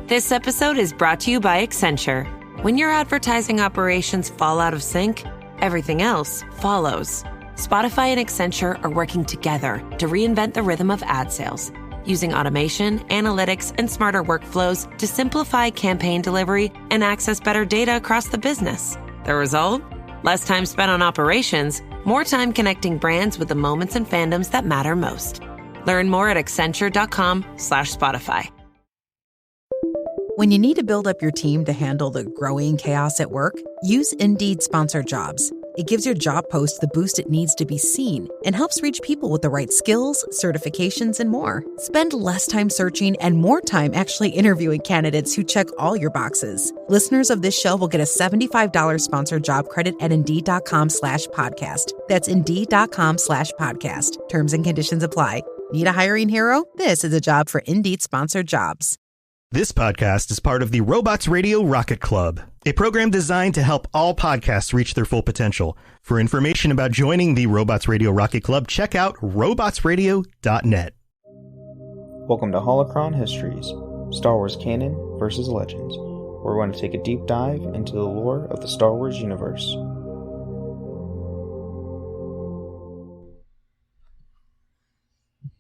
This episode is brought to you by Accenture. When your advertising operations fall out of sync, everything else follows. Spotify and Accenture are working together to reinvent the rhythm of ad sales, using automation, analytics, and smarter workflows to simplify campaign delivery and access better data across the business. The result? Less time spent on operations, more time connecting brands with the moments and fandoms that matter most. Learn more at accenture.com/Spotify. When you need to build up your team to handle the growing chaos at work, use Indeed Sponsored Jobs. It gives your job post the boost it needs to be seen and helps reach people with the right skills, certifications, and more. Spend less time searching and more time actually interviewing candidates who check all your boxes. Listeners of this show will get a $75 sponsored job credit at Indeed.com/podcast. That's Indeed.com/podcast. Terms and conditions apply. Need a hiring hero? This is a job for Indeed Sponsored Jobs. This podcast is part of the Robots Radio Rocket Club, a program designed to help all podcasts reach their full potential. For information about joining the Robots Radio Rocket Club, check out robotsradio.net. Welcome to Holocron Histories, Star Wars Canon versus Legends, where we're going to take a deep dive into the lore of the Star Wars universe.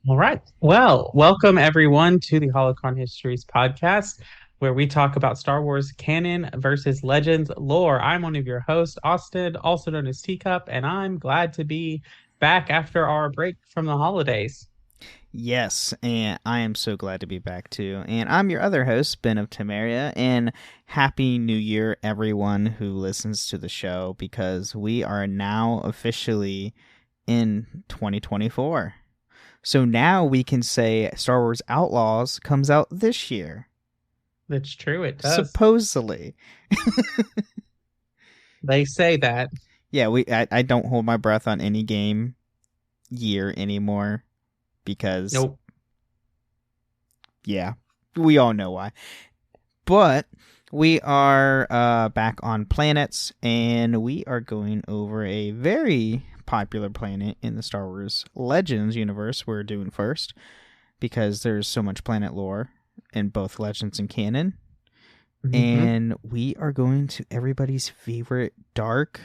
All right. Well, welcome everyone to the Holocron Histories podcast, where we talk about Star Wars canon versus Legends lore. I'm one of your hosts, Austin, also known as Teacup, and I'm glad to be back after our break from the holidays. Yes, and I am so glad to be back too. And I'm your other host, Ben of Temeria, and Happy New Year, everyone who listens to the show, because we are now officially in 2024. So now we can say Star Wars Outlaws comes out this year. That's true, it does. Supposedly. They say that. Yeah, I don't hold my breath on any game year anymore because... Nope. Yeah, we all know why. But we are back on planets, and we are going over a very popular planet in the Star Wars Legends universe we're doing first, because there's so much planet lore in both Legends and canon. Mm-hmm. And we are going to everybody's favorite dark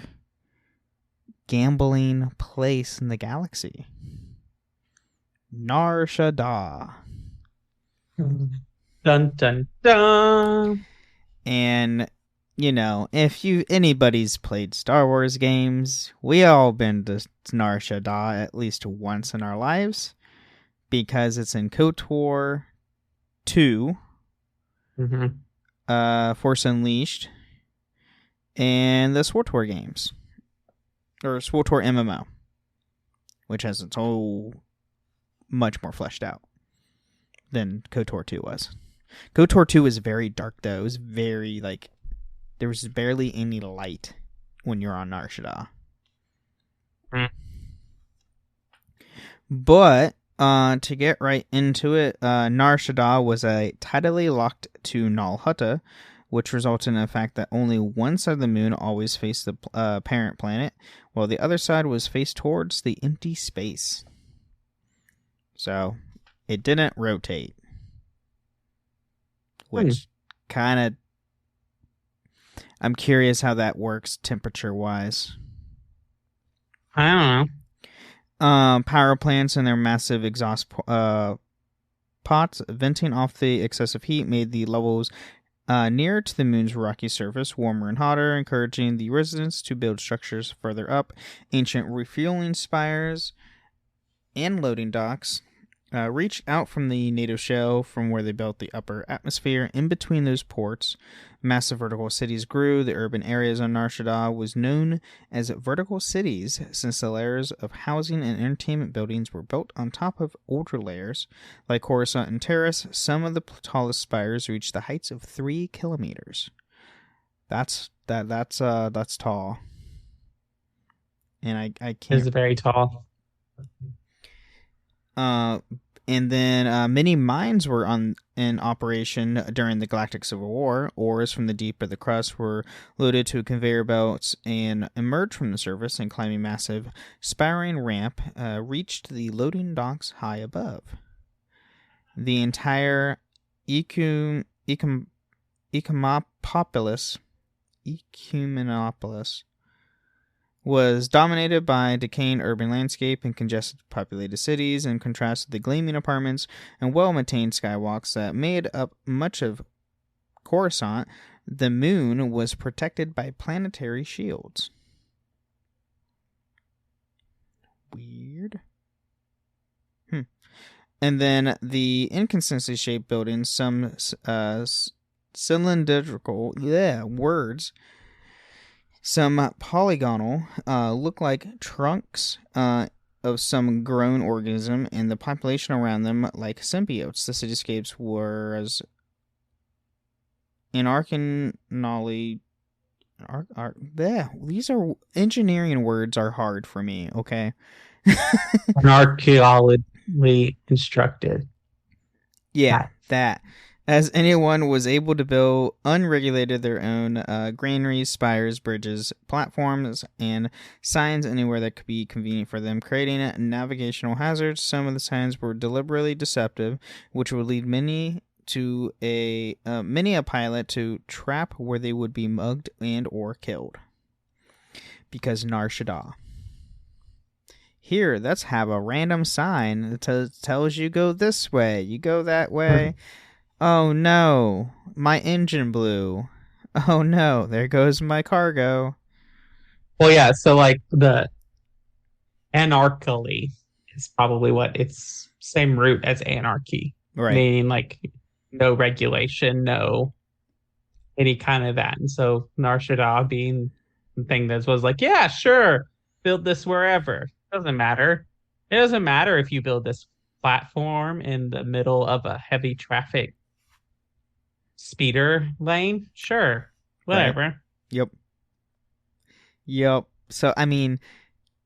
gambling place in the galaxy, Nar Shaddaa. Dun dun dun. And you know, if anybody's played Star Wars games, we all been to Nar Shaddaa at least once in our lives, because it's in KOTOR 2, Force Unleashed, and the SWTOR games, or SWTOR MMO, which has its whole much more fleshed out than KOTOR 2 was. KOTOR 2 is very dark, though. It was very, there was barely any light when you're on Nar Shaddaa. But, to get right into it, Nar Shaddaa was tidally locked to Nal Hutta, which resulted in the fact that only one side of the moon always faced the parent planet, while the other side was faced towards the empty space. So, it didn't rotate. Which kind of... I'm curious how that works temperature-wise. I don't know. Power plants and their massive exhaust pots venting off the excessive heat made the levels nearer to the moon's rocky surface warmer and hotter, encouraging the residents to build structures further up. Ancient refueling spires and loading docks reached out from the native shell from where they built the upper atmosphere. In between those ports, massive vertical cities grew. The urban areas on Nar Shaddaa was known as vertical cities, since the layers of housing and entertainment buildings were built on top of older layers. Like Coruscant and Terrace, some of the tallest spires reached the heights of 3 kilometers. That's tall. And I can't... It's very tall. And then many mines were in operation during the Galactic Civil War. Ores from the deep of the crust were loaded to conveyor belts and emerged from the surface, and climbing massive spiraling ramp reached the loading docks high above. The entire Ecumenopolis was dominated by decaying urban landscape and congested populated cities, in contrast to the gleaming apartments and well-maintained skywalks that made up much of Coruscant. The moon was protected by planetary shields. Weird. And then the inconsistently shaped buildings, some cylindrical words, some polygonal, look like trunks of some grown organism, and the population around them like symbiotes. The cityscapes were as anarchinally. These are engineering words are hard for me. Okay. Archaeologically constructed. Yeah, that. As anyone was able to build unregulated their own granaries, spires, bridges, platforms, and signs anywhere that could be convenient for them, creating navigational hazards. Some of the signs were deliberately deceptive, which would lead many a pilot to trap where they would be mugged and or killed. Because Nar Shaddaa. Here, let's have a random sign that tells you go this way, you go that way. Oh no, my engine blew. Oh no, there goes my cargo. Well, yeah, so like the anarchically is probably what it's same root as anarchy. Right. Meaning like no regulation, no any kind of that. And so Nar Shaddaa being the thing that was like, yeah, sure, build this wherever. Doesn't matter. It doesn't matter if you build this platform in the middle of a heavy traffic speeder lane. Sure. Whatever. Right. Yep. So, I mean,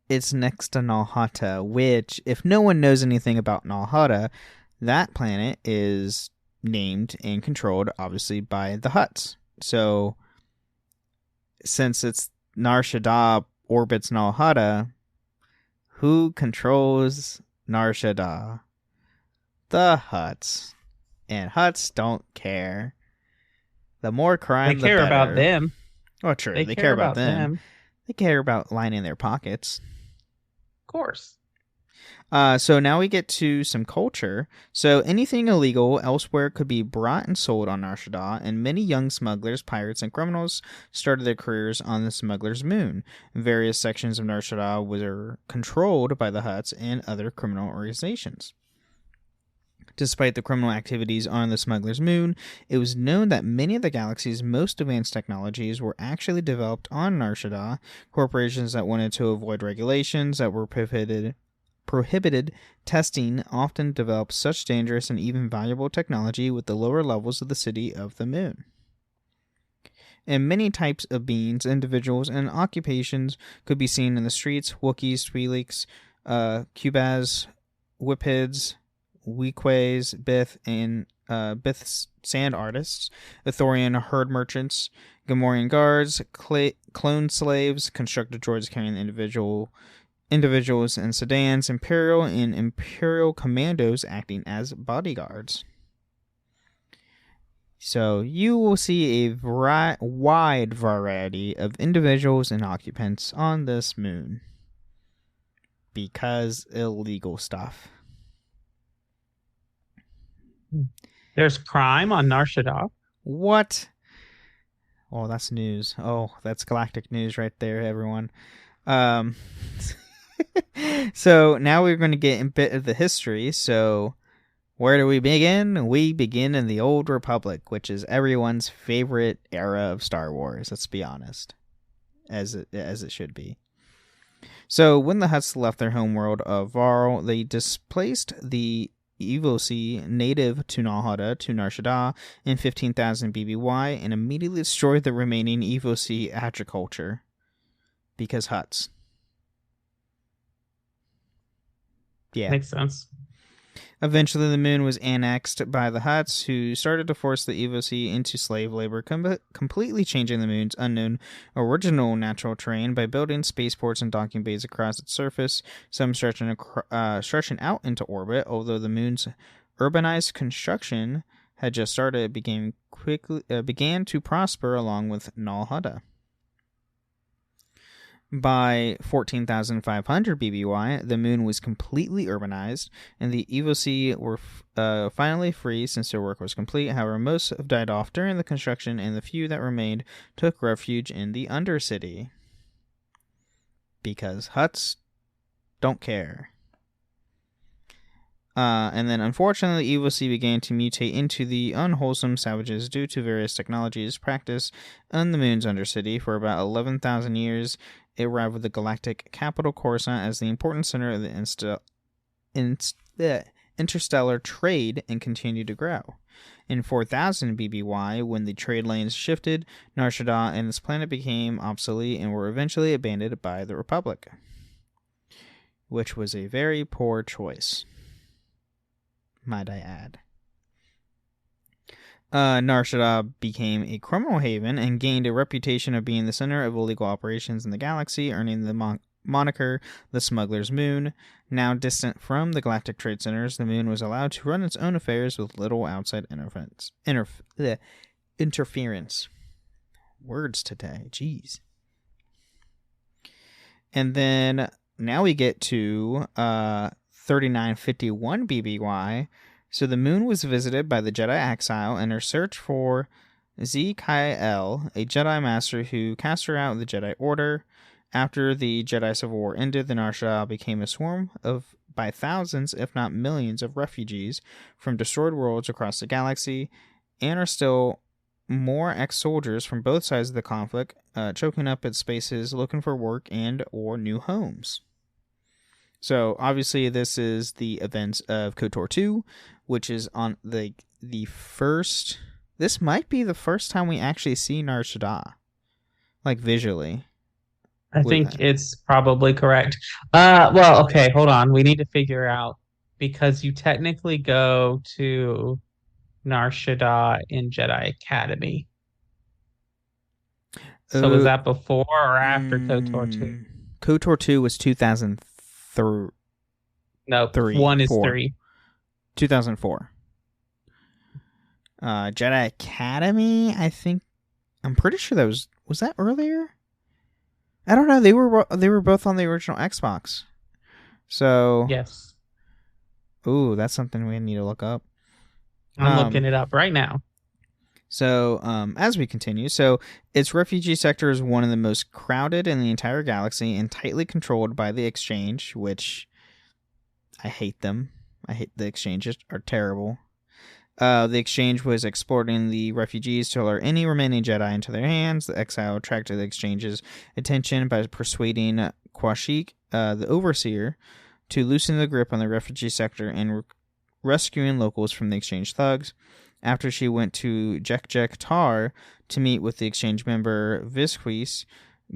it's next to Nar Shaddaa, which, if no one knows anything about Nar Shaddaa, that planet is named and controlled, obviously, by the Hutts. So, since it's Nar Shaddaa orbits Nar Shaddaa, who controls Nar Shaddaa? The Hutts. And Hutts don't care. The more crime, the better. They care about them. Oh, true. They care about them. They care about lining their pockets. Of course. So now we get to some culture. So anything illegal elsewhere could be brought and sold on Nar Shaddaa, and many young smugglers, pirates, and criminals started their careers on the smuggler's moon. Various sections of Nar Shaddaa were controlled by the Hutts and other criminal organizations. Despite the criminal activities on the smuggler's moon, it was known that many of the galaxy's most advanced technologies were actually developed on Nar Shaddaa. Corporations that wanted to avoid regulations that were prohibited testing often developed such dangerous and even valuable technology with the lower levels of the city of the moon. And many types of beings, individuals, and occupations could be seen in the streets: Wookiees, Twi'leks, Cubaz, Whiphids, Weequays, Bith sand artists, Ithorian herd merchants, Gamorrean guards, clone slaves, constructed droids carrying individuals and sedans, Imperial and Imperial commandos acting as bodyguards. So you will see a wide variety of individuals and occupants on this moon. Because illegal stuff. There's crime on Nar Shaddaa. What? Oh, that's news. Oh, that's galactic news right there, everyone. So now we're going to get a bit of the history. So where do we begin? We begin in the Old Republic, which is everyone's favorite era of Star Wars. Let's be honest, as it should be. So when the Hutts left their homeworld of Varl, they displaced the Evosi native to Nar Shaddaa to Nar Shaddaa in 15,000 BBY and immediately destroyed the remaining Evosi agriculture because Hutts. Yeah. Makes sense. Eventually, the moon was annexed by the Hutts, who started to force the Evosi into slave labor, completely changing the moon's unknown original natural terrain by building spaceports and docking bays across its surface, some stretching out into orbit, although the moon's urbanized construction had just started, began to prosper along with Nar Shaddaa. By 14,500 BBY, the moon was completely urbanized, and the Evosi were finally free since their work was complete. However, most have died off during the construction, and the few that remained took refuge in the Undercity. Because Hutts don't care. And then, unfortunately, the Evosi began to mutate into the unwholesome savages due to various technologies practiced in the moon's Undercity. For about 11,000 years, it arrived with the galactic capital Coruscant as the important center of the interstellar trade and continued to grow. In 4000 BBY, when the trade lanes shifted, Nar Shaddaa and its planet became obsolete and were eventually abandoned by the Republic, which was a very poor choice, might I add. Nar Shaddaa became a criminal haven and gained a reputation of being the center of illegal operations in the galaxy, earning the moniker the Smuggler's Moon. Now distant from the galactic trade centers, the moon was allowed to run its own affairs with little outside interference. Words today, jeez. And then now we get to 3951 BBY. So the moon was visited by the Jedi exile in her search for Zkael, a Jedi master who cast her out of the Jedi Order. After the Jedi Civil War ended, the Nar Shaddaa became a swarm by thousands, if not millions, of refugees from destroyed worlds across the galaxy, and are still more ex-soldiers from both sides of the conflict, choking up its spaces looking for work and or new homes. So, obviously, this is the events of KOTOR 2, which is on the first... This might be the first time we actually see Nar Shaddaa, like, visually. I think it's probably correct. Well, okay, hold on. We need to figure out, because you technically go to Nar Shaddaa in Jedi Academy. So was that before or after KOTOR 2? KOTOR 2 was 2003. No, 1 is 3. 2004. Jedi Academy, I'm pretty sure that was that earlier? I don't know. They were both on the original Xbox. So yes. Ooh, that's something we need to look up. I'm looking it up right now. So, as we continue, its refugee sector is one of the most crowded in the entire galaxy and tightly controlled by the Exchange, which I hate them. I hate the Exchanges, are terrible. The Exchange was exploiting the refugees to lure any remaining Jedi into their hands. The exile attracted the Exchange's attention by persuading Kashyyyk, the Overseer, to loosen the grip on the refugee sector and rescuing locals from the Exchange thugs. After she went to Jek Tar to meet with the Exchange member Visquis,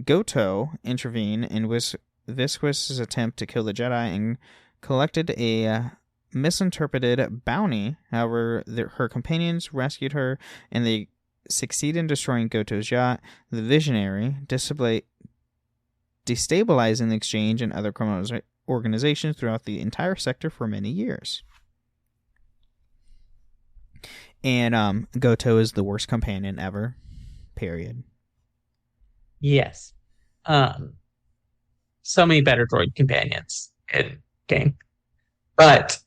Goto intervened in Visquis' attempt to kill the Jedi and collected a misinterpreted bounty. However, her companions rescued her and they succeed in destroying Goto's yacht, the Visionary, destabilizing the Exchange and other criminal organizations throughout the entire sector for many years. And Goto is the worst companion ever. Period. Yes. So many better droid companions in game. But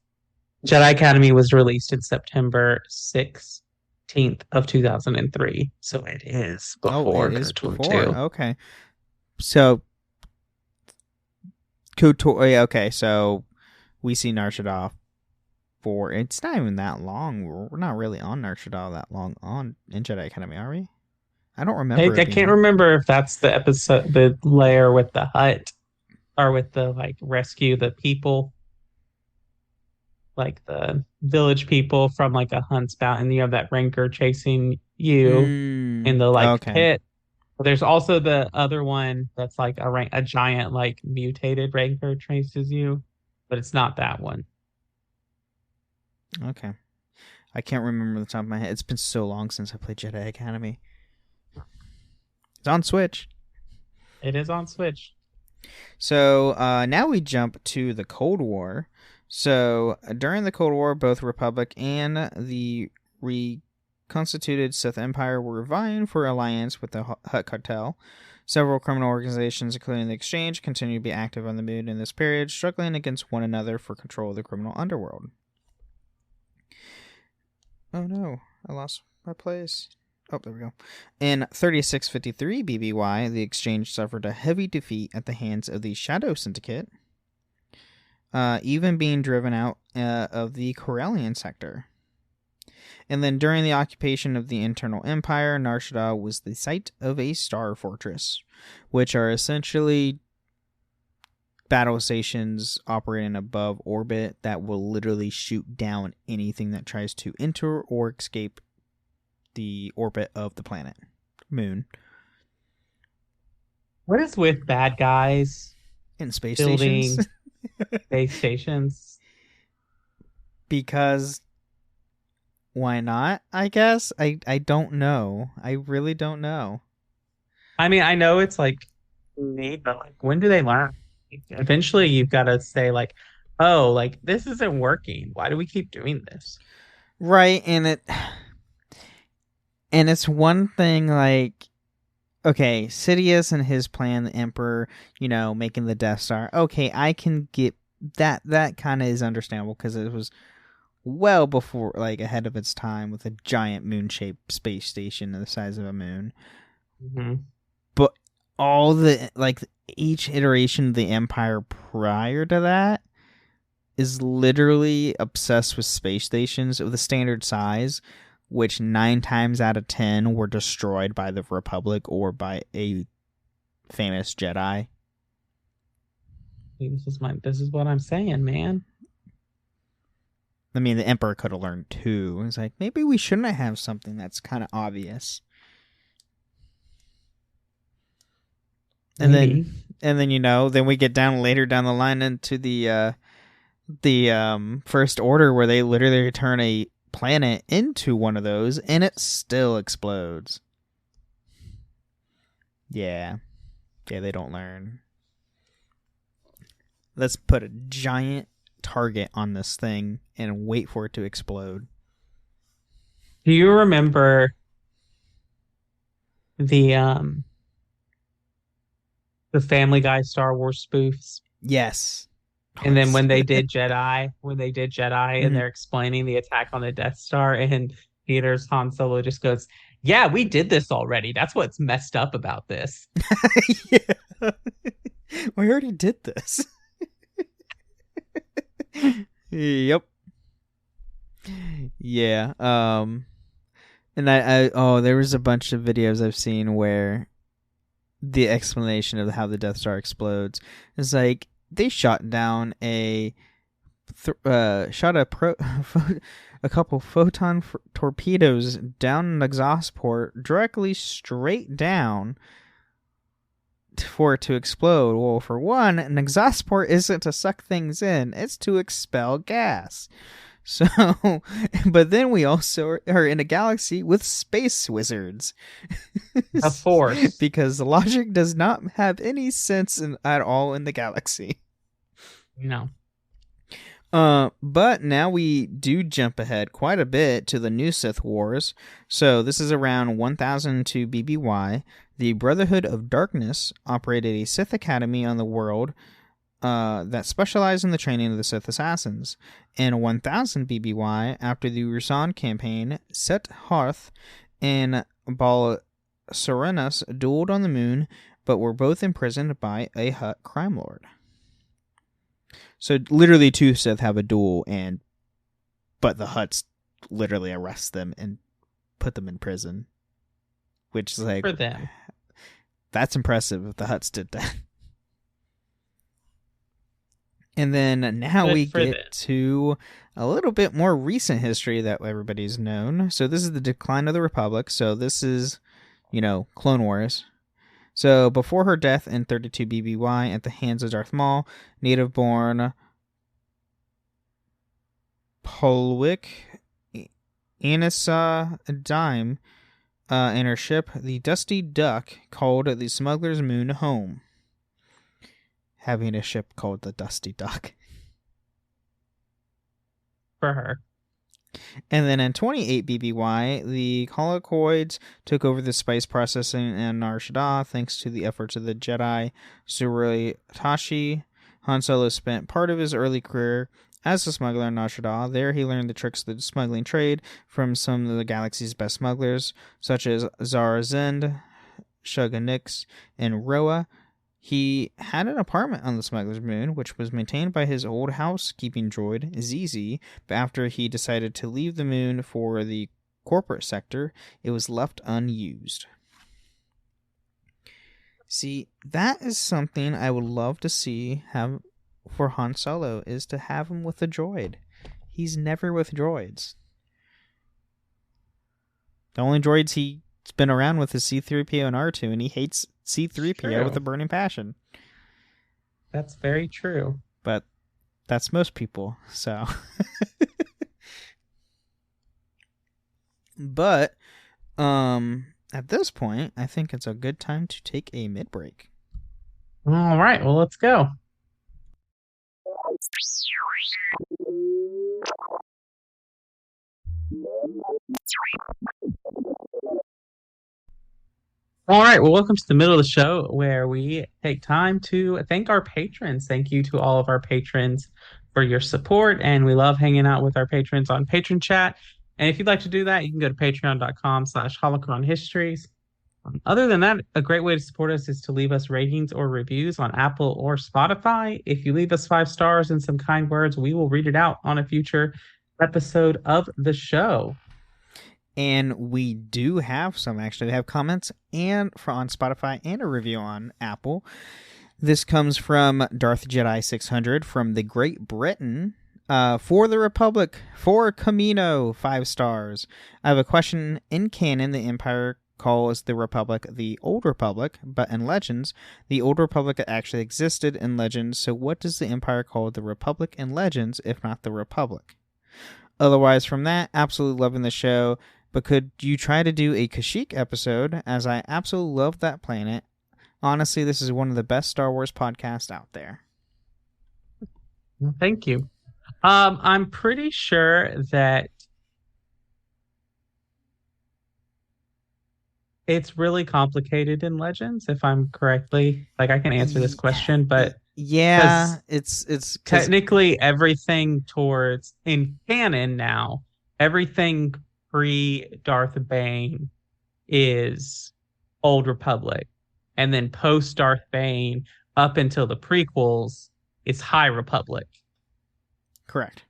Jedi Academy was released in September 16th of 2003. So it is before KOTOR 2. Okay. So KOTOR, okay, so we see Nar Shaddaa for, it's not even that long. We're not really on Nar Shaddaa that long in Jedi Academy, are we? I don't remember. I can't remember if that's the episode, the layer with the hut, or with the rescue the people, like the village people from a huntsbout, and you have that rancor chasing you in the pit. But there's also the other one that's a giant mutated rancor chases you, but it's not that one. Okay. I can't remember the top of my head. It's been so long since I played Jedi Academy. It's on Switch. It is on Switch. So now we jump to the Cold War. So during the Cold War, both Republic and the reconstituted Sith Empire were vying for alliance with the Hutt cartel. Several criminal organizations, including the Exchange, continue to be active on the moon in this period, struggling against one another for control of the criminal underworld. Oh no, I lost my place. Oh, there we go. In 3653 BBY, the Exchange suffered a heavy defeat at the hands of the Shadow Syndicate, even being driven out of the Corellian sector. And then during the occupation of the Internal Empire, Nar Shaddaa was the site of a star fortress, which are essentially battle stations operating above orbit that will literally shoot down anything that tries to enter or escape the orbit of the planet, moon. What is with bad guys In space building stations? space stations? Because why not, I guess? I don't know. I really don't know. I mean, I know it's like neat, but like, when do they learn? Eventually, you've got to say like, oh, like this isn't working. Why do we keep doing this? Right, and it's one thing like, okay, Sidious and his plan, the Emperor, making the Death Star. Okay, I can get that. That kind of is understandable because it was well before, like, ahead of its time with a giant moon-shaped space station the size of a moon. Mm-hmm. But each iteration of the Empire prior to that is literally obsessed with space stations of the standard size, which 9 times out of 10 were destroyed by the Republic or by a famous Jedi. This is what I'm saying, man. I mean, the Emperor could have learned too. It's like, maybe we shouldn't have something that's kind of obvious. And Maybe. then we get later down the line into the First Order, where they literally turn a planet into one of those, and it still explodes. Yeah, they don't learn. Let's put a giant target on this thing and wait for it to explode. Do you remember the Family Guy Star Wars spoofs? Yes. And then when they did Jedi, and they're explaining the attack on the Death Star, and Peter's Han Solo just goes, "Yeah, we did this already. That's what's messed up about this." Yeah. We already did this. Yep. Yeah. And there was a bunch of videos I've seen where the explanation of how the Death Star explodes is like, they shot down a couple photon torpedoes down an exhaust port directly straight down for it to explode. Well, for one, an exhaust port isn't to suck things in, it's to expel gas. So, but then we also are in a galaxy with space wizards. Of course. Because the logic does not have any sense at all in the galaxy. No. But now we do jump ahead quite a bit to the new Sith Wars. So this is around 1002 BBY. The Brotherhood of Darkness operated a Sith Academy on the world that specialized in the training of the Sith assassins. In 1000 BBY, after the Rusan campaign, Set Harth and Bal Serenus dueled on the moon, but were both imprisoned by a Hutt crime lord. So literally 2 Sith have a duel, but the Hutts literally arrest them and put them in prison. Which is like, For them. That's impressive if the Hutts did that. And then now we get to a little bit more recent history that everybody's known. So this is the decline of the Republic. So this is, Clone Wars. So before her death in 32 BBY at the hands of Darth Maul, native-born Polwick Anissa Dime and her ship, the Dusty Duck, called the Smuggler's Moon home. Having a ship called the Dusty Duck. For her. And then in 28 BBY, the Holocoids took over the spice processing in Nar Shaddaa thanks to the efforts of the Jedi Surui Tashi. Han Solo spent part of his early career as a smuggler in Nar Shaddaa. There he learned the tricks of the smuggling trade from some of the galaxy's best smugglers, such as Zara Zend, Shuga Nix, and Roa. He had an apartment on the smuggler's moon, which was maintained by his old housekeeping droid, ZZ, but after he decided to leave the moon for the corporate sector, it was left unused. See, that is something I would love to see have for Han Solo, is to have him with a droid. He's never with droids. The only droids he's been around with is C-3PO and R2, and he hates C-3PO with a burning passion. That's very true. But that's most people, so. But, at this point, I think it's a good time to take a mid-break. All right, well, let's go. All right, well, welcome to the middle of the show where we take time to thank our patrons. Thank you to all of our patrons for your support, and we love hanging out with our patrons on Patron Chat. And if you'd like to do that, you can go to patreon.com/holocronhistories. Other than that, a great way to support us is to leave us ratings or reviews on Apple or Spotify. If you leave us 5 stars and some kind words, we will read it out on a future episode of the show. And we do have some, actually. We have comments on Spotify and a review on Apple. This comes from Darth Jedi 600 from the Great Britain. For the Republic, for Camino, 5 stars. I have a question. In canon, the Empire calls the Republic the Old Republic, but in Legends, the Old Republic actually existed in Legends, so what does the Empire call the Republic in Legends, if not the Republic? Otherwise, from that, absolutely loving the show, but could you try to do a Kashyyyk episode, as I absolutely love that planet. Honestly, this is one of the best Star Wars podcasts out there. Well, thank you. I'm pretty sure that it's really complicated in Legends, if I'm correctly. Like, I can answer this question, but yeah, it's technically everything towards in canon now. Everything pre-Darth Bane is Old Republic, and then post-Darth Bane up until the prequels is High Republic. Correct.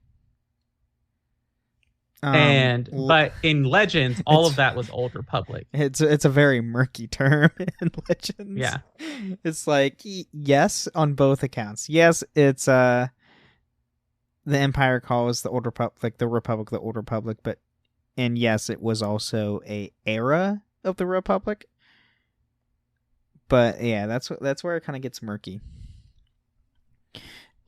But in Legends, all of that was Old Republic. It's a very murky term in Legends. Yeah. It's like, yes, on both accounts. Yes, it's the Empire calls the Old Republic the Republic the Old Republic, and yes, it was also a era of the Republic. But yeah, that's where it kind of gets murky.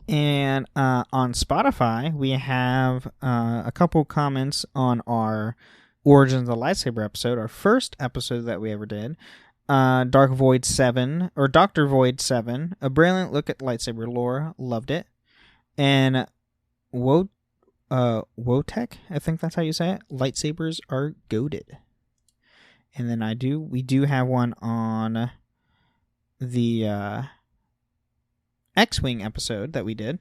And on Spotify, we have a couple comments on our Origins of the Lightsaber episode, our first episode that we ever did. Dr. Void 7, a brilliant look at lightsaber lore, loved it. And Wotek, I think that's how you say it, lightsabers are goated. And then we do have one on the X-Wing episode that we did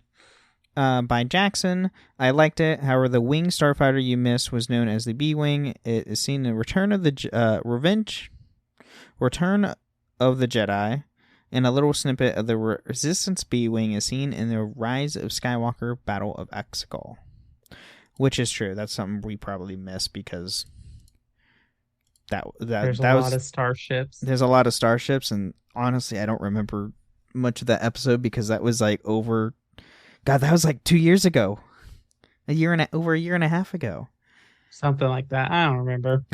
by Jackson. I liked it. However, the wing starfighter you missed was known as the B-Wing. It is seen in Return of the Jedi, and a little snippet of the Resistance B-Wing is seen in the Rise of Skywalker Battle of Exegol, which is true. That's something we probably missed because there's a lot of starships. There's a lot of starships, and honestly, I don't remember much of that episode because that was like that was like 2 years ago, over a year and a half ago, something like that. I don't remember.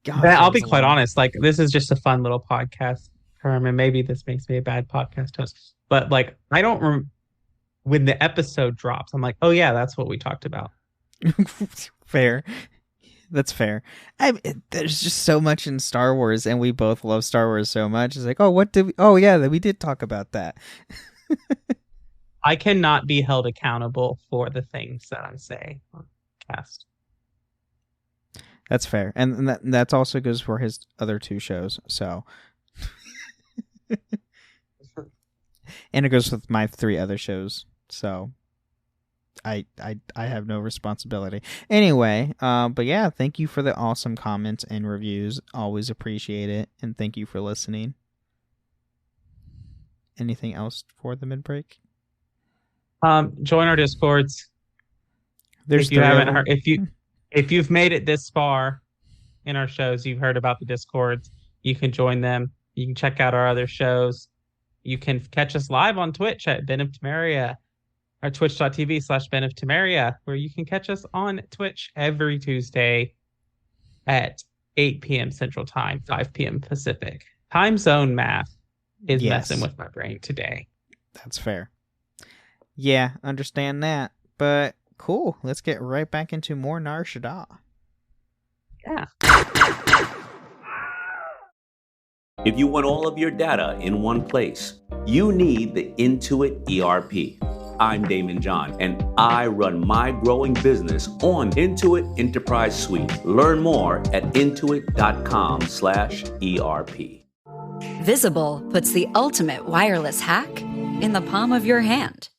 God, I'll be quite honest, like, this is just a fun little podcast term, and maybe this makes me a bad podcast host, but like, I don't when the episode drops, I'm like, oh yeah, that's what we talked about. Fair. That's fair. There's just so much in Star Wars, and we both love Star Wars so much. It's like, oh, we did talk about that. I cannot be held accountable for the things that I say on the cast. That's fair. And that also goes for his other 2 shows. So, and it goes with my 3 other shows. So, I have no responsibility. Anyway, but yeah, thank you for the awesome comments and reviews. Always appreciate it. And thank you for listening. Anything else for the mid-break? Join our Discords. There's if you haven't heard, if you've made it this far in our shows, you've heard about the Discords. You can join them. You can check out our other shows. You can catch us live on Twitch at Ben of Temeria, or twitch.tv/Ben of Temeria, where you can catch us on Twitch every Tuesday at 8 p.m. Central Time, 5 p.m. Pacific. Time zone math is messing with my brain today. That's fair. Yeah, understand that. But cool. Let's get right back into more Nar Shaddaa. Yeah. If you want all of your data in one place, you need the Intuit ERP. I'm Damon John, and I run my growing business on Intuit Enterprise Suite. Learn more at intuit.com/ERP. Visible puts the ultimate wireless hack in the palm of your hand.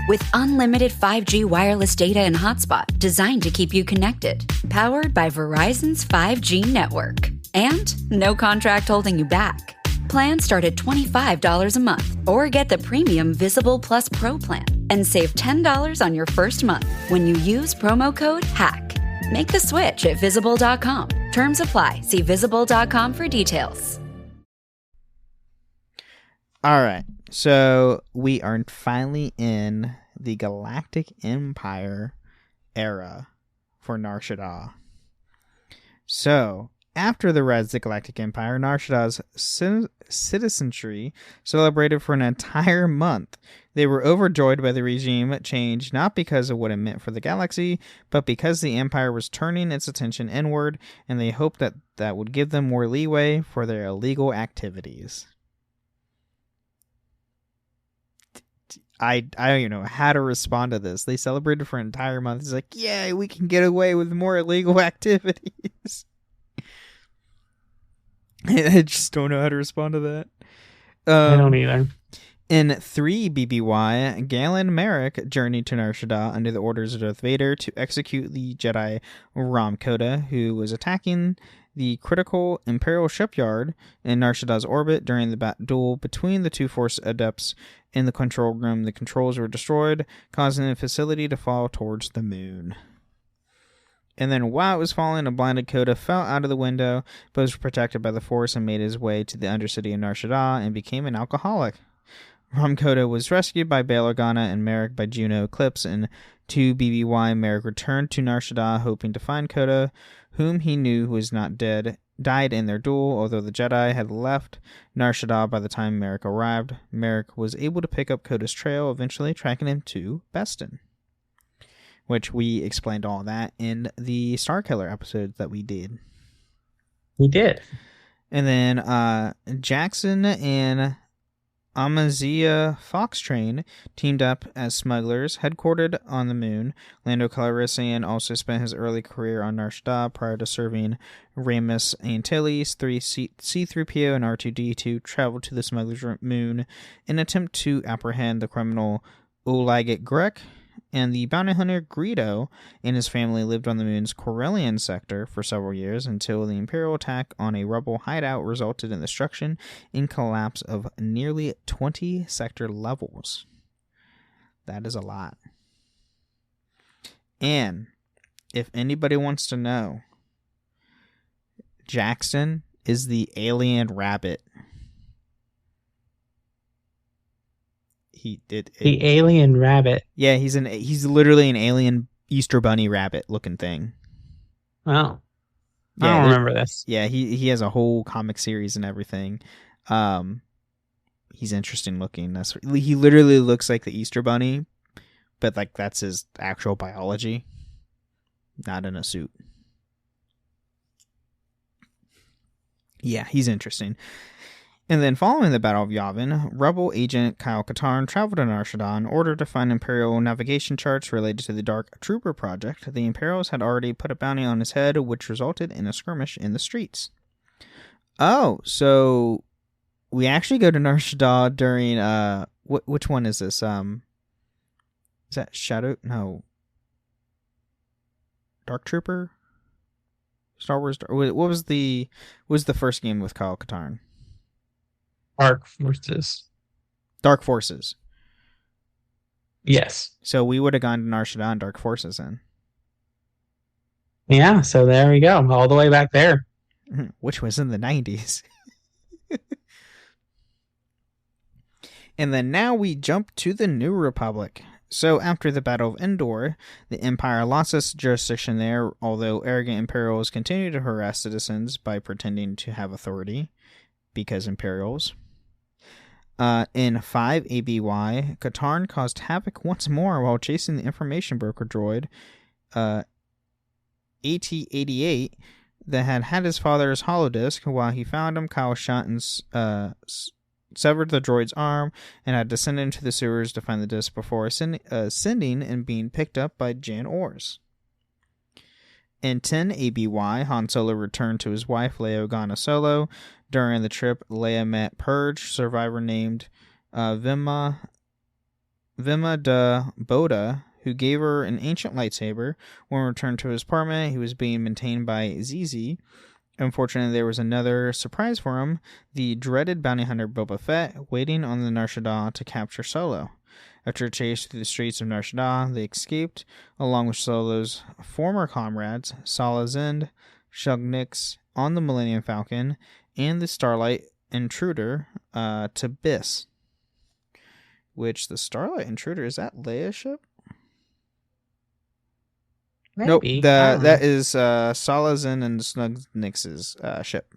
With unlimited 5G wireless data and hotspot designed to keep you connected, powered by Verizon's 5G network. And no contract holding you back. Plans start at $25 a month, or get the premium Visible Plus Pro plan and save $10 on your first month when you use promo code HACK. Make the switch at Visible.com. Terms apply. See Visible.com for details. All right, so we are finally in the Galactic Empire era for Nar Shaddaa. So, after the rise of the Galactic Empire, Nar Shaddaa's citizenry celebrated for an entire month. They were overjoyed by the regime change, not because of what it meant for the galaxy, but because the Empire was turning its attention inward, and they hoped that that would give them more leeway for their illegal activities. I don't even know how to respond to this. They celebrated for an entire month. It's like, yay, we can get away with more illegal activities. I just don't know how to respond to that. I don't either. In 3 BBY, Galen Merrick journeyed to Nar Shaddaa under the orders of Darth Vader to execute the Jedi Ram Koda, who was attacking the critical Imperial shipyard in Nar Shaddaa's orbit during the duel between the 2 Force adepts in the control room. The controls were destroyed, causing the facility to fall towards the moon. And then while it was falling, a blinded Koda fell out of the window, but was protected by the Force and made his way to the undercity of Nar Shaddaa and became an alcoholic. Ram Koda was rescued by Bail Organa and Merrick by Juno Eclipse. In 2 BBY, Merrick returned to Nar Shaddaa, hoping to find Koda, whom he knew was not dead, died in their duel. Although the Jedi had left Nar Shaddaa by the time Merrick arrived, Merrick was able to pick up Koda's trail, eventually tracking him to Beston. Which we explained all that in the Starkiller episodes that we did. We did. And then Jackson and Amazia Foxtrain teamed up as smugglers, headquartered on the moon. Lando Calrissian also spent his early career on Nar Shaddaa prior to serving Ramus Antilles. C-3PO and R2-D2 traveled to the smugglers' moon in an attempt to apprehend the criminal Olagat Grek, and the bounty hunter Greedo and his family lived on the moon's Corellian sector for several years until the Imperial attack on a rebel hideout resulted in the destruction and collapse of nearly 20 sector levels. That is a lot. And if anybody wants to know, Jackson is the alien rabbit. The alien rabbit. Yeah, he's literally an alien Easter Bunny rabbit looking thing. Oh. Yeah, I don't remember this. Yeah, he has a whole comic series and everything. He's interesting looking. He literally looks like the Easter Bunny, but like that's his actual biology, not in a suit. Yeah, he's interesting. And then following the Battle of Yavin, rebel agent Kyle Katarn traveled to Nar Shaddaa in order to find Imperial navigation charts related to the Dark Trooper project. The Imperials had already put a bounty on his head, which resulted in a skirmish in the streets. Oh, so we actually go to Nar Shaddaa during, which one is this? Is that Shadow? No. Dark Trooper? Star Wars? What was the first game with Kyle Katarn? Dark Forces. Yes. So we would have gone to Nar Shaddaa and Dark Forces then. Yeah, so there we go. All the way back there. Which was in the 90s. And then now we jump to the New Republic. So after the Battle of Endor, the Empire lost its jurisdiction there, although arrogant Imperials continued to harass citizens by pretending to have authority, because Imperials. In 5 ABY, Katarn caused havoc once more while chasing the information broker droid AT-88 that had his father's holodisk. While he found him, Kyle shot and severed the droid's arm and had descended into the sewers to find the disc before ascending and being picked up by Jan Ors. In 10 ABY, Han Solo returned to his wife, Leia Organa Solo. During the trip, Leia met Purge survivor named Vima da Boda, who gave her an ancient lightsaber. When returned to his apartment, he was being maintained by Zizi. Unfortunately, there was another surprise for him, the dreaded bounty hunter Boba Fett, waiting on the Nar Shaddaa to capture Solo. After a chase through the streets of Nar Shaddaa, they escaped, along with Solo's former comrades, Sala Zind, Shug Nix on the Millennium Falcon, and the Starlight Intruder to Biss. Which, the Starlight Intruder, is that Leia's ship? Maybe. Nope, that is Sala Zind and Snug Nix's ship.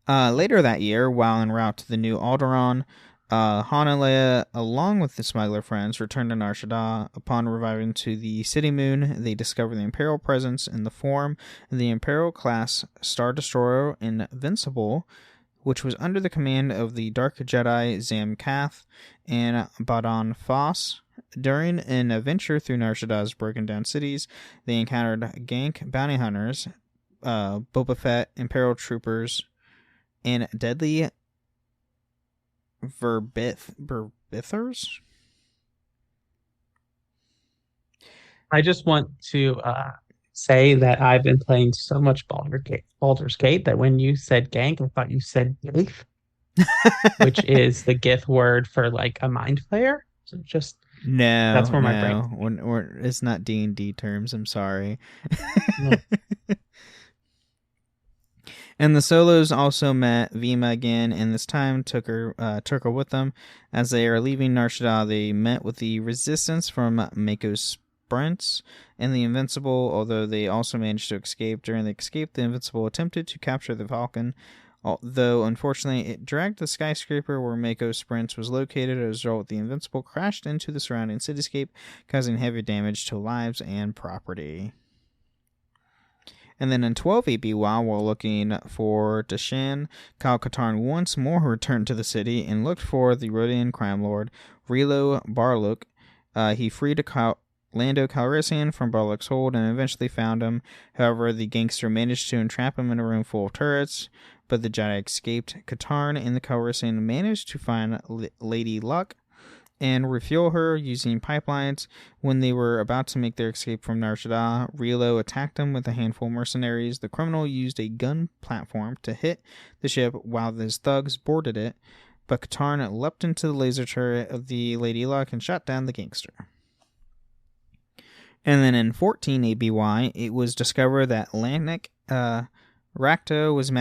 Later that year, while en route to the New Alderaan, Han and Leia, along with the Smuggler friends, returned to Nar Shaddaa. Upon reviving to the City Moon, they discover the Imperial presence in the form of the Imperial-class Star Destroyer Invincible, which was under the command of the Dark Jedi Zam Kath and Badon Foss. During an adventure through Nar Shaddaa's broken-down cities, they encountered Gank bounty hunters, Boba Fett, Imperial troopers, and deadly Verbithers? I just want to say that I've been playing so much Baldur's Gate that when you said gank, I thought you said gith, which is the gith word for like a mind flayer. So just that's where my brain. It's not D&D terms. I'm sorry. No. And the Solos also met Vima again, and this time took her with them. As they are leaving Nar Shaddaa, they met with the resistance from Mako's Sprints and the Invincible, although they also managed to escape. During the escape, the Invincible attempted to capture the Falcon, although unfortunately it dragged the skyscraper where Mako's Sprints was located. As a result, the Invincible crashed into the surrounding cityscape, causing heavy damage to lives and property. And then in 12 ABY, while looking for Deshan, Kyle Katarn once more returned to the city and looked for the Rodian crime lord, Relo Barluk. He freed Lando Calrissian from Barluk's hold and eventually found him. However, the gangster managed to entrap him in a room full of turrets, but the Jedi escaped. Katarn and the Calrissian managed to find Lady Luck and refuel her using pipelines. When they were about to make their escape from Nar Shaddaa, Relo attacked them with a handful of mercenaries. The criminal used a gun platform to hit the ship while his thugs boarded it, but Katarn leapt into the laser turret of the Lady Luck and shot down the gangster. And then in 14 ABY, it was discovered that Lanik Racto was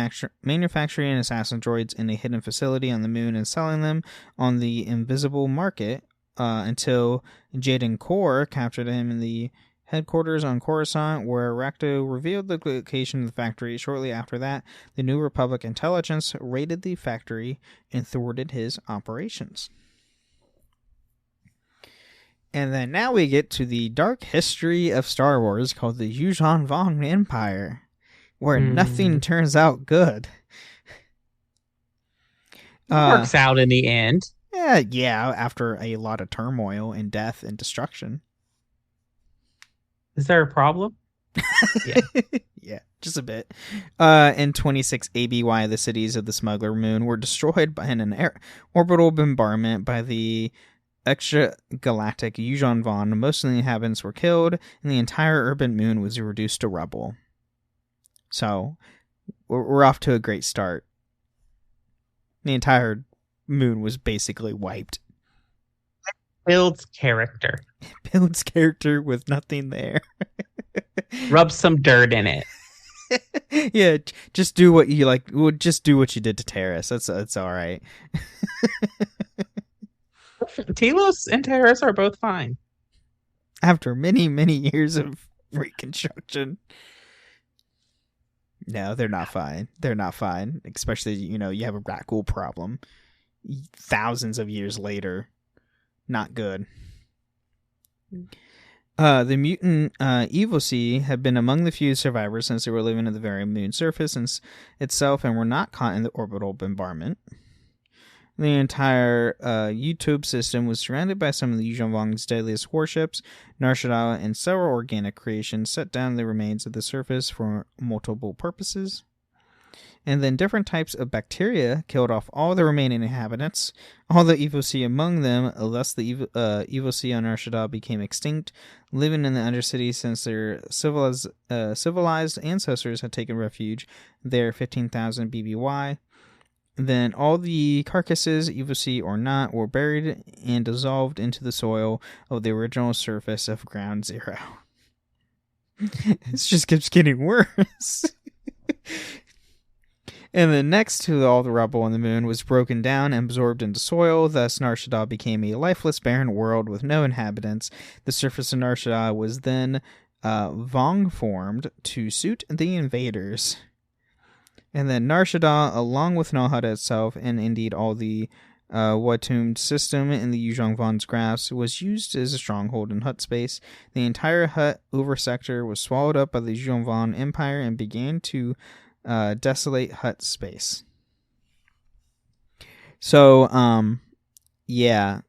manufacturing assassin droids in a hidden facility on the moon and selling them on the invisible market until Jaden Kor captured him in the headquarters on Coruscant, where Racto revealed the location of the factory. Shortly after that, the New Republic intelligence raided the factory and thwarted his operations. And then now we get to the dark history of Star Wars called the Yuuzhan Vong Empire, where nothing turns out good. Works out in the end. Yeah, after a lot of turmoil and death and destruction. Is there a problem? Yeah. Yeah, just a bit. In 26 ABY, the cities of the Smuggler moon were destroyed by an orbital bombardment by the extragalactic Yuuzhan Vong. Most of the inhabitants were killed, and the entire urban moon was reduced to rubble. So, we're off to a great start. The entire moon was basically wiped. Builds character. Builds character with nothing there. Rub some dirt in it. Yeah, just do what you like. Just do what you did to Terrace. That's all right. Telos and Terrace are both fine. After many, many years of reconstruction. No, they're not fine. They're not fine. Especially, you have a Rakghoul problem. Thousands of years later. Not good. The mutant Evil Sea had been among the few survivors since they were living at the very moon surface itself and were not caught in the orbital bombardment. The entire YouTube system was surrounded by some of the Yuuzhan Vong's deadliest warships. Nar Shaddaa and several organic creations set down the remains of the surface for multiple purposes. And then different types of bacteria killed off all the remaining inhabitants. All the Evil Sea among them, thus the Evil Sea on Nar Shaddaa became extinct, living in the Undercity since their civilized ancestors had taken refuge there 15,000 BBY. Then all the carcasses, Evil Sea or not, were buried and dissolved into the soil of the original surface of Ground Zero. This just keeps getting worse. And then next to all the rubble on the moon was broken down and absorbed into soil. Thus, Nar Shaddaa became a lifeless, barren world with no inhabitants. The surface of Nar Shaddaa was then Vong formed to suit the invaders. And then Nar Shaddaa, along with Nal Hutta itself, and indeed all the Watumd system in the Yuuzhan Vong's grasp, was used as a stronghold in Hutt space. The entire Hutt over-sector was swallowed up by the Yuuzhan Vong Empire and began to desolate Hutt space. So, yeah.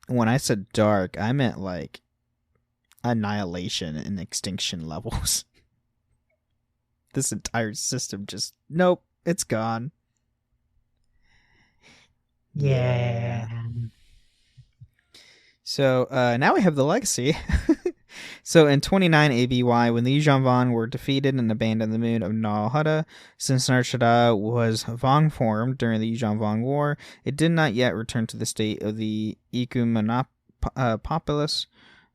When I said dark, I meant like annihilation and extinction levels. This entire system just, nope, it's gone. Yeah. So, now we have the legacy. So in 29 ABY, when the Yuuzhan Vong were defeated and abandoned the moon of Nal Hutta, since Nar Shaddaa was Vong formed during the Yuuzhan Vong War, it did not yet return to the state of the Ecumenopolis,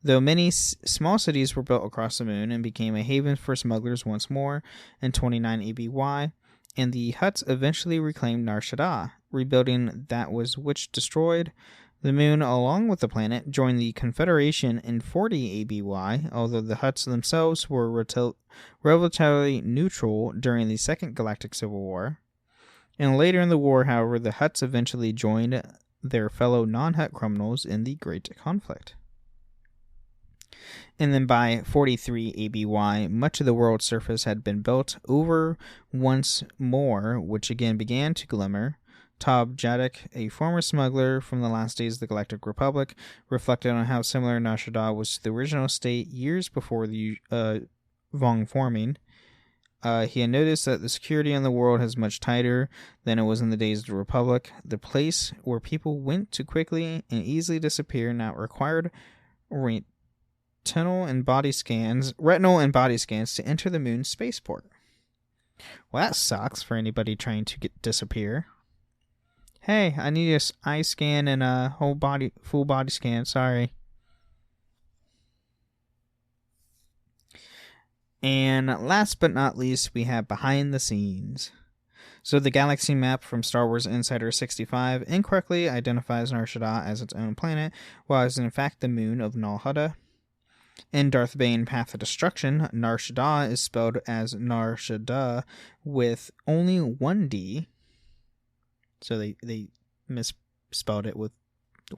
though many small cities were built across the moon and became a haven for smugglers once more in 29 ABY, and the Hutts eventually reclaimed Nar Shaddaa, rebuilding that which destroyed. The moon, along with the planet, joined the Confederation in 40 ABY, although the Hutts themselves were relatively neutral during the Second Galactic Civil War. And later in the war, however, the Hutts eventually joined their fellow non-Hutt criminals in the Great Conflict. And then by 43 ABY, much of the world's surface had been built over once more, which again began to glimmer. Tob Jadek, a former smuggler from the last days of the Galactic Republic, reflected on how similar Nar Shaddaa was to the original state years before the Vong forming. He had noticed that the security in the world is much tighter than it was in the days of the Republic. The place where people went to quickly and easily disappear now required retinal and body scans to enter the moon's spaceport. Well, that sucks for anybody trying to disappear. Hey, I need a eye scan and a full body scan. Sorry. And last but not least, we have behind the scenes. So the galaxy map from Star Wars Insider 65 incorrectly identifies Nar Shaddaa as its own planet, while it is in fact the moon of Nal Hutta. In Darth Bane Path of Destruction, Nar Shaddaa is spelled as Nar Shaddaa with only one D. So they misspelled it with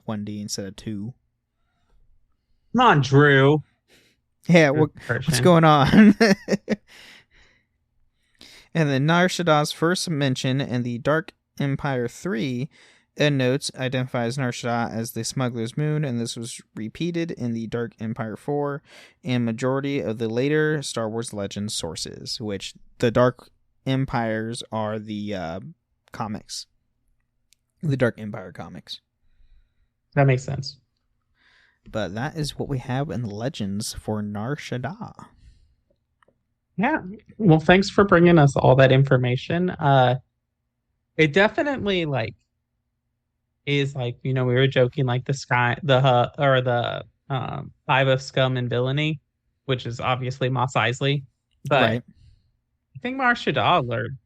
1D instead of 2. Come on, Drew. Yeah, what's going on? And then Nar Shaddaa's first mention in the Dark Empire 3, EndNotes identifies Nar Shaddaa as the Smuggler's Moon, and this was repeated in the Dark Empire 4 and majority of the later Star Wars Legends sources, which the Dark Empires are the comics. The Dark Empire comics. That makes sense. But that is what we have in the Legends for Nar Shaddaa. Yeah. Well, thanks for bringing us all that information. It definitely is we were joking the Five of Scum and Villainy, which is obviously Mos Eisley, but Right. I think Nar Shaddaa learned.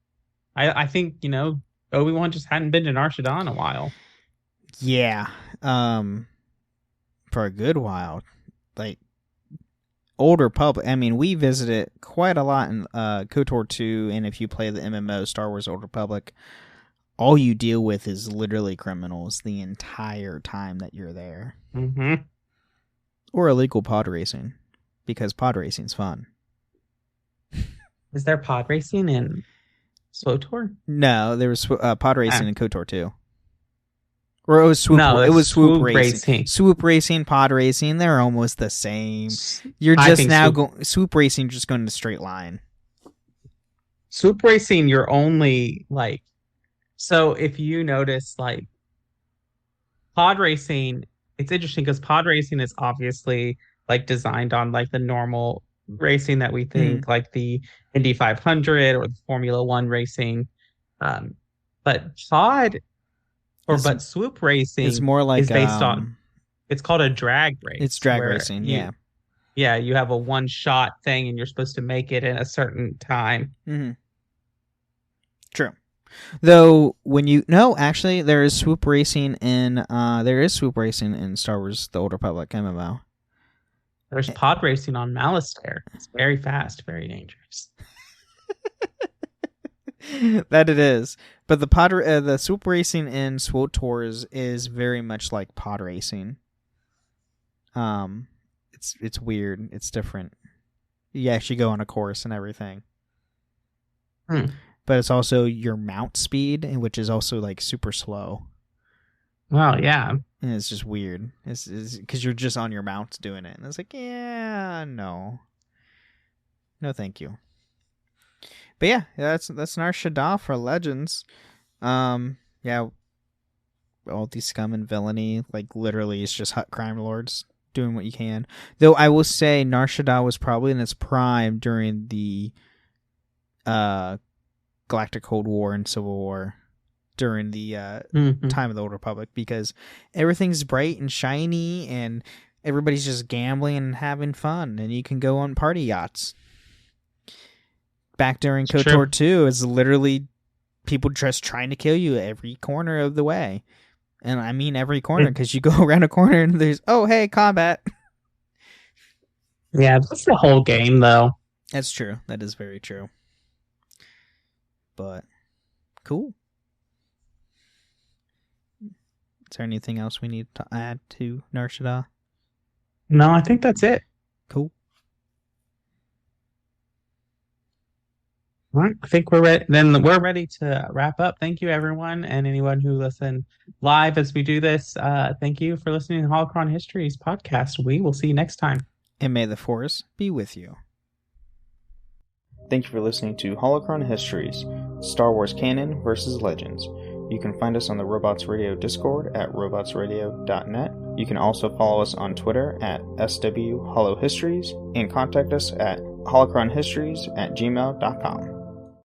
I think Obi-Wan just hadn't been to Nar Shaddaa in a while. Yeah, for a good while. Old Republic. I mean, we visited quite a lot in KOTOR 2, and if you play the MMO Star Wars Old Republic, all you deal with is literally criminals the entire time that you're there. Mm-hmm. Or illegal pod racing, because pod racing's fun. Is there pod racing in SWTOR? No, there was pod racing in KOTOR 2. Or it was swoop. No, it was swoop racing. racing. Swoop racing, pod racing, they're almost the same. You're just now going swoop racing, just going in a straight line. Swoop racing, you're only so if you notice pod racing, it's interesting because pod racing is obviously designed on the normal racing that we think, like the Indy 500 or the Formula One racing. But swoop racing is more is based on, it's called a drag race. It's drag racing, yeah. Yeah, you have a one-shot thing and you're supposed to make it in a certain time. Mm-hmm. True. Though actually there is swoop racing in Star Wars The Old Republic MMO. There's pod racing on Malastare. It's very fast, very dangerous. That it is. But the swoop racing in SWTOR is very much like pod racing. It's weird. It's different. You actually go on a course and everything. But it's also your mount speed, which is also super slow. Well, yeah. And it's just weird. It's because you're just on your mount doing it. And it's no, thank you. But yeah, that's Nar Shaddaa for Legends. Yeah, all these scum and villainy, literally, it's just hut crime lords doing what you can. Though I will say, Nar Shaddaa was probably in its prime during the Galactic Cold War and Civil War, during the time of the Old Republic, because everything's bright and shiny, and everybody's just gambling and having fun, and you can go on party yachts. Back during KOTOR 2, it's literally people just trying to kill you every corner of the way. And I mean every corner, because you go around a corner and there's, hey, combat. Yeah, that's the whole game, though. That's true. That is very true. But, cool. Is there anything else we need to add to Nar Shaddaa? No, I think that's it. Cool. All right, I think we're ready. Then we're ready to wrap up. Thank you, everyone, and anyone who listened live as we do this. Thank you for listening to Holocron Histories podcast. We will see you next time. And may the Force be with you. Thank you for listening to Holocron Histories, Star Wars Canon versus Legends. You can find us on the Robots Radio Discord at robotsradio.net. You can also follow us on Twitter at SWHoloHistories and contact us at holocronhistories@gmail.com.